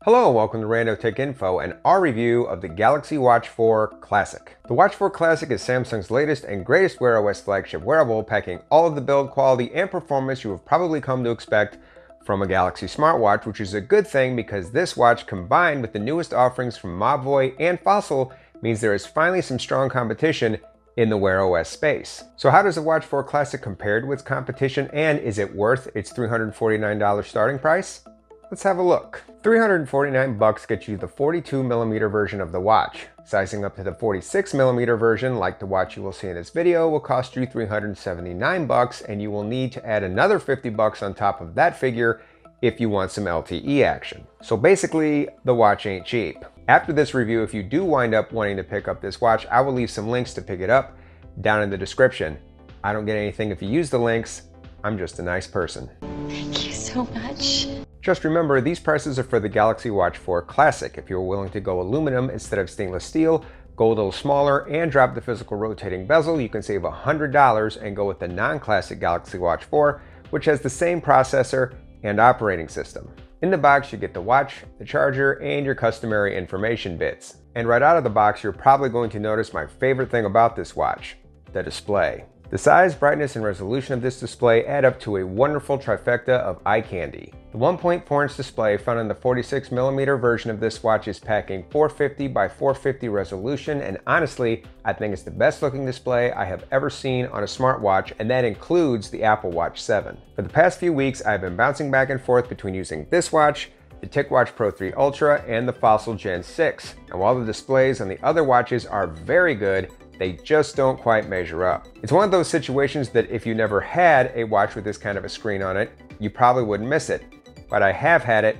Hello and welcome to Rando Tech Info and our review of the Galaxy Watch 4 Classic. The Watch 4 Classic is Samsung's latest and greatest Wear OS flagship wearable, packing all of the build quality and performance you have probably come to expect from a Galaxy smartwatch, which is a good thing because this watch, combined with the newest offerings from Mobvoi and Fossil, means there is finally some strong competition in the Wear OS space. So how does the Watch 4 Classic compare to its competition, and is it worth its $349 starting price? Let's have a look. $349 gets you the 42mm version of the watch. Sizing up to the 46mm version, like the watch you will see in this video, will cost you $379, and you will need to add another $50 on top of that figure if you want some LTE action. So basically, the watch ain't cheap. After this review, if you do wind up wanting to pick up this watch, I will leave some links to pick it up down in the description. I don't get anything if you use the links. I'm just a nice person. Thank you so much. Just remember, these prices are for the Galaxy Watch 4 Classic. If you're willing to go aluminum instead of stainless steel, go a little smaller, and drop the physical rotating bezel, you can save $100 and go with the non-classic Galaxy Watch 4, which has the same processor and operating system. In the box, you get the watch, the charger, and your customary information bits. And right out of the box, you're probably going to notice my favorite thing about this watch, the display. The size, brightness, and resolution of this display add up to a wonderful trifecta of eye candy. The 1.4-inch display found in the 46mm version of this watch is packing 450 by 450 resolution, and honestly, I think it's the best looking display I have ever seen on a smartwatch, and that includes the Apple Watch 7. For the past few weeks, I've been bouncing back and forth between using this watch, the TicWatch Pro 3 Ultra, and the Fossil Gen 6. And while the displays on the other watches are very good, they just don't quite measure up. It's one of those situations that if you never had a watch with this kind of a screen on it, you probably wouldn't miss it. But I have had it,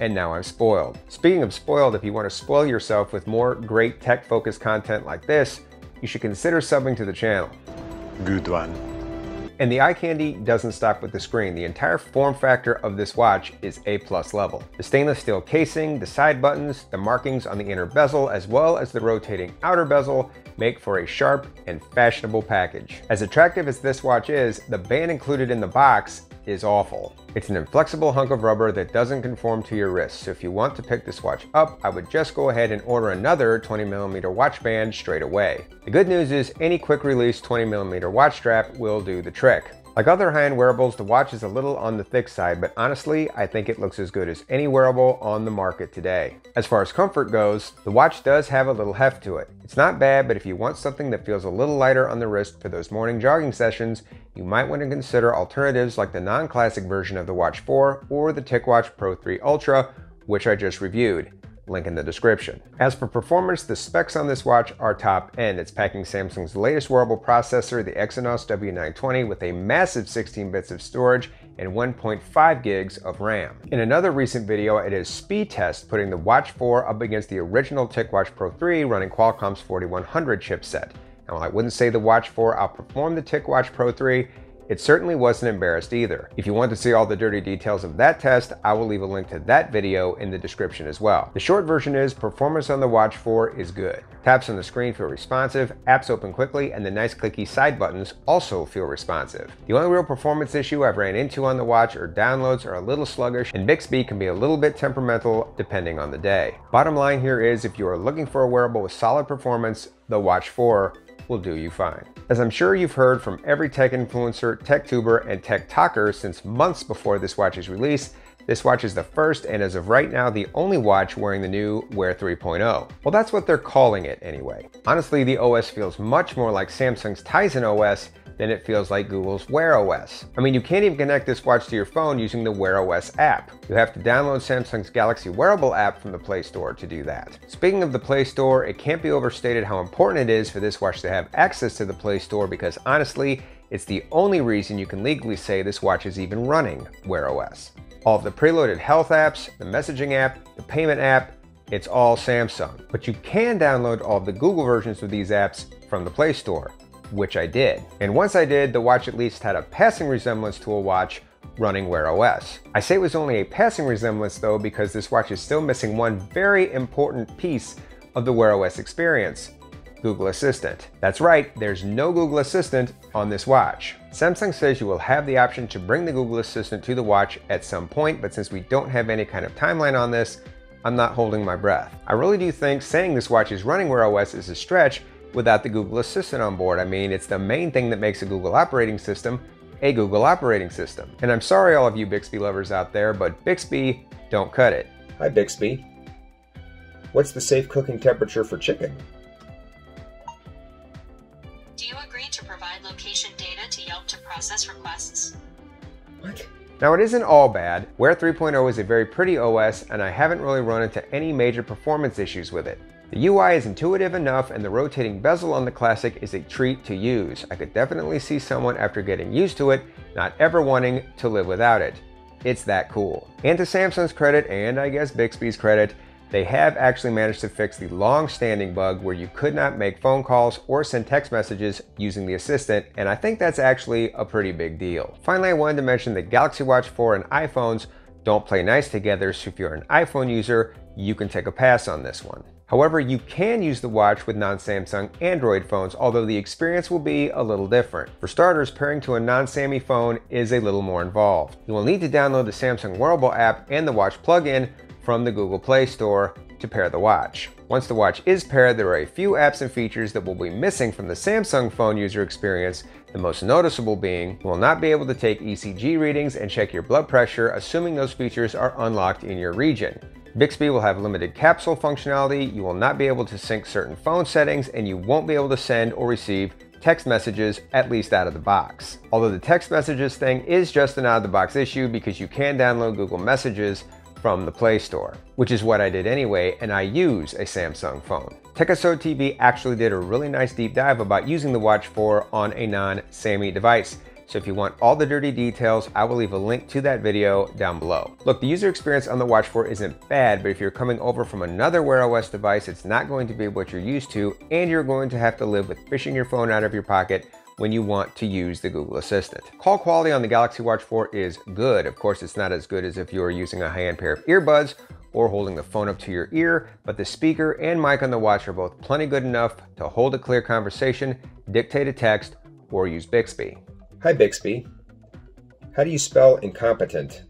and now I'm spoiled. Speaking of spoiled, if you want to spoil yourself with more great tech-focused content like this, you should consider subbing to the channel. Good one. And the eye candy doesn't stop with the screen. The entire form factor of this watch is A+ level. The stainless steel casing, the side buttons, the markings on the inner bezel, as well as the rotating outer bezel make for a sharp and fashionable package. As attractive as this watch is, the band included in the box is awful. It's an inflexible hunk of rubber that doesn't conform to your wrist, so if you want to pick this watch up, I would just go ahead and order another 20mm watch band straight away. The good news is any quick release 20mm watch strap will do the trick. Like other high-end wearables, the watch is a little on the thick side, but honestly, I think it looks as good as any wearable on the market today. As far as comfort goes, the watch does have a little heft to it. It's not bad, but if you want something that feels a little lighter on the wrist for those morning jogging sessions, you might want to consider alternatives like the non-classic version of the Watch 4 or the TicWatch Pro 3 Ultra, which I just reviewed. Link in the description. As for performance, the specs on this watch are top end. It's packing Samsung's latest wearable processor, the Exynos W920, with a massive 16 bits of storage and 1.5 gigs of RAM. In another recent video, I did a speed test putting the Watch 4 up against the original TicWatch Pro 3 running Qualcomm's 4100 chipset. Now, while I wouldn't say the Watch 4 outperformed the TicWatch Pro 3, it certainly wasn't embarrassed either. If you want to see all the dirty details of that test, I will leave a link to that video in the description as well. The short version is performance on the Watch 4 is good. Taps on the screen feel responsive, apps open quickly, and the nice clicky side buttons also feel responsive. The only real performance issue I've ran into on the watch are downloads are a little sluggish, and Bixby can be a little bit temperamental depending on the day. Bottom line here is if you are looking for a wearable with solid performance, the Watch 4 will do you fine. As I'm sure you've heard from every tech influencer, tech tuber, and tech talker since months before this watch's release, this watch is the first and as of right now the only watch wearing the new Wear 3.0. Well, that's what they're calling it anyway. Honestly, the OS feels much more like Samsung's Tizen OS than it feels like Google's Wear OS. I mean, you can't even connect this watch to your phone using the Wear OS app. You have to download Samsung's Galaxy Wearable app from the Play Store to do that. Speaking of the Play Store, it can't be overstated how important it is for this watch to have access to the Play Store because honestly, it's the only reason you can legally say this watch is even running Wear OS. All of the preloaded health apps, the messaging app, the payment app, it's all Samsung. But you can download all of the Google versions of these apps from the Play Store, which I did. And once I did, the watch at least had a passing resemblance to a watch running Wear OS. I say it was only a passing resemblance though because this watch is still missing one very important piece of the Wear OS experience: Google Assistant. That's right, there's no Google Assistant on this watch. Samsung says you will have the option to bring the Google Assistant to the watch at some point, but since we don't have any kind of timeline on this, I'm not holding my breath. I really do think saying this watch is running Wear OS is a stretch without the Google Assistant on board. I mean, it's the main thing that makes a Google operating system a Google operating system. And I'm sorry all of you Bixby lovers out there, but Bixby don't cut it. Hi Bixby. What's the safe cooking temperature for chicken? Do you agree to provide location data to Yelp to process requests? What? Now it isn't all bad. Wear 3.0 is a very pretty OS and I haven't really run into any major performance issues with it. The UI is intuitive enough and the rotating bezel on the Classic is a treat to use. I could definitely see someone after getting used to it not ever wanting to live without it. It's that cool. And to Samsung's credit, and I guess Bixby's credit, they have actually managed to fix the long-standing bug where you could not make phone calls or send text messages using the Assistant, and I think that's actually a pretty big deal. Finally, I wanted to mention that Galaxy Watch 4 and iPhones don't play nice together, so if you're an iPhone user, you can take a pass on this one. However, you can use the watch with non-Samsung Android phones, although the experience will be a little different. For starters, pairing to a non-Sammy phone is a little more involved. You will need to download the Samsung Wearable app and the watch plugin from the Google Play Store to pair the watch. Once the watch is paired, there are a few apps and features that will be missing from the Samsung phone user experience, the most noticeable being you will not be able to take ECG readings and check your blood pressure, assuming those features are unlocked in your region. Bixby will have limited capsule functionality, you will not be able to sync certain phone settings, and you won't be able to send or receive text messages, at least out of the box. Although the text messages thing is just an out-of-the-box issue because you can download Google Messages from the Play Store, which is what I did anyway, and I use a Samsung phone. TechEpisode TV actually did a really nice deep dive about using the Watch 4 on a non-Sammy device. So if you want all the dirty details, I will leave a link to that video down below. Look, the user experience on the Watch 4 isn't bad, but if you're coming over from another Wear OS device, it's not going to be what you're used to, and you're going to have to live with fishing your phone out of your pocket when you want to use the Google Assistant. Call quality on the Galaxy Watch 4 is good. Of course, it's not as good as if you were using a high-end pair of earbuds or holding the phone up to your ear, but the speaker and mic on the watch are both plenty good enough to hold a clear conversation, dictate a text, or use Bixby. Hi Bixby. How do you spell incompetent?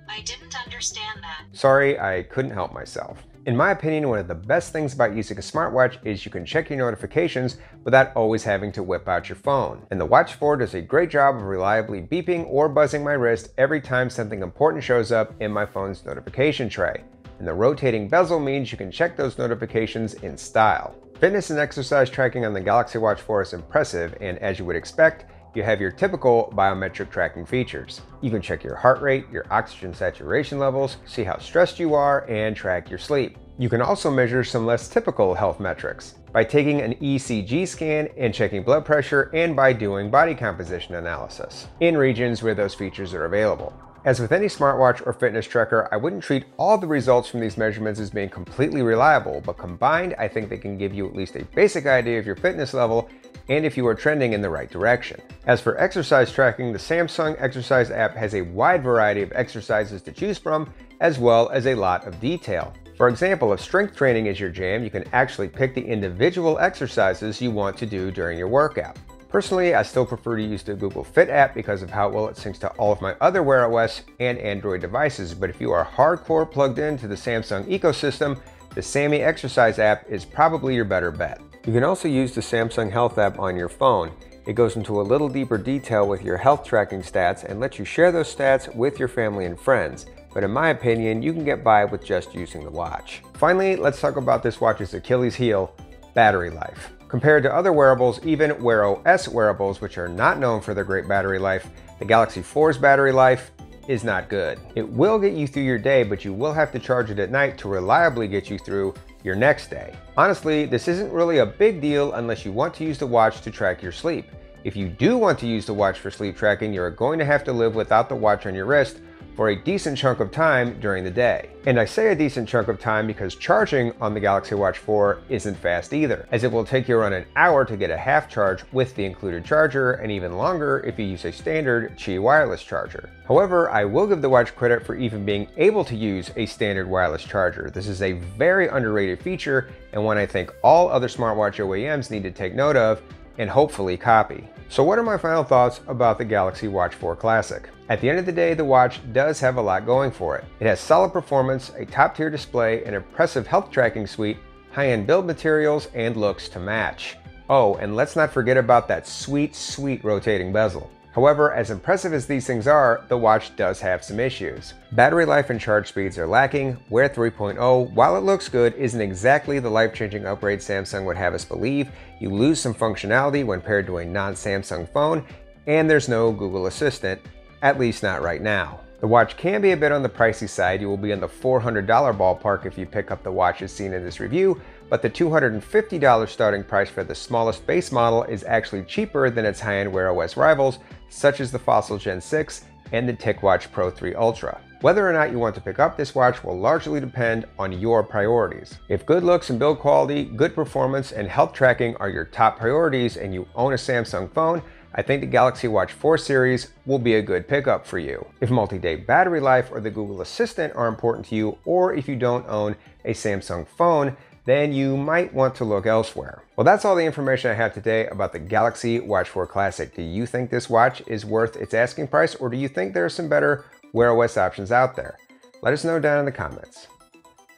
I didn't understand that. Sorry, I couldn't help myself. In my opinion, one of the best things about using a smartwatch is you can check your notifications without always having to whip out your phone. And the Watch 4 does a great job of reliably beeping or buzzing my wrist every time something important shows up in my phone's notification tray. And the rotating bezel means you can check those notifications in style. Fitness and exercise tracking on the Galaxy Watch 4 is impressive, and as you would expect, you have your typical biometric tracking features. You can check your heart rate, your oxygen saturation levels, see how stressed you are, and track your sleep. You can also measure some less typical health metrics by taking an ECG scan and checking blood pressure, and by doing body composition analysis in regions where those features are available. As with any smartwatch or fitness tracker, I wouldn't treat all the results from these measurements as being completely reliable, but combined, I think they can give you at least a basic idea of your fitness level and if you are trending in the right direction. As for exercise tracking, the Samsung Exercise app has a wide variety of exercises to choose from, as well as a lot of detail. For example, if strength training is your jam, you can actually pick the individual exercises you want to do during your workout. Personally, I still prefer to use the Google Fit app because of how well it syncs to all of my other Wear OS and Android devices, but if you are hardcore plugged into the Samsung ecosystem, the Sammy Exercise app is probably your better bet. You can also use the Samsung Health app on your phone. It goes into a little deeper detail with your health tracking stats and lets you share those stats with your family and friends. But in my opinion, you can get by with just using the watch. Finally, let's talk about this watch's Achilles heel, battery life. Compared to other wearables, even Wear OS wearables, which are not known for their great battery life, the Galaxy 4's battery life is not good. It will get you through your day, but you will have to charge it at night to reliably get you through your next day. Honestly, this isn't really a big deal unless you want to use the watch to track your sleep. If you do want to use the watch for sleep tracking, you're going to have to live without the watch on your wrist for a decent chunk of time during the day. And I say a decent chunk of time because charging on the Galaxy Watch 4 isn't fast either, as it will take you around an hour to get a half charge with the included charger, and even longer if you use a standard Qi wireless charger. However, I will give the watch credit for even being able to use a standard wireless charger. This is a very underrated feature, and one I think all other smartwatch OEMs need to take note of and hopefully copy. So what are my final thoughts about the Galaxy Watch 4 Classic? At the end of the day, the watch does have a lot going for it. It has solid performance, a top-tier display, an impressive health tracking suite, high-end build materials, and looks to match. Oh, and let's not forget about that sweet, sweet rotating bezel. However, as impressive as these things are, the watch does have some issues. Battery life and charge speeds are lacking. Wear 3.0, while it looks good, isn't exactly the life-changing upgrade Samsung would have us believe. You lose some functionality when paired to a non-Samsung phone, and there's no Google Assistant, at least not right now. The watch can be a bit on the pricey side. You will be in the $400 ballpark if you pick up the watches seen in this review, but the $250 starting price for the smallest base model is actually cheaper than its high-end Wear OS rivals, such as the Fossil Gen 6 and the TicWatch Pro 3 Ultra. Whether or not you want to pick up this watch will largely depend on your priorities. If good looks and build quality, good performance, and health tracking are your top priorities and you own a Samsung phone, I think the Galaxy Watch 4 series will be a good pickup for you. If multi-day battery life or the Google Assistant are important to you, or if you don't own a Samsung phone, then you might want to look elsewhere. Well, that's all the information I have today about the Galaxy Watch 4 Classic. Do you think this watch is worth its asking price, or do you think there are some better Wear OS options out there? Let us know down in the comments.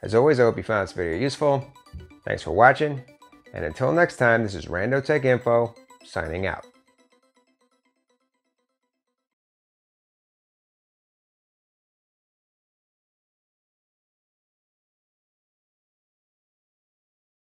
As always, I hope you found this video useful. Thanks for watching, and until next time, this is Rando Tech Info, signing out.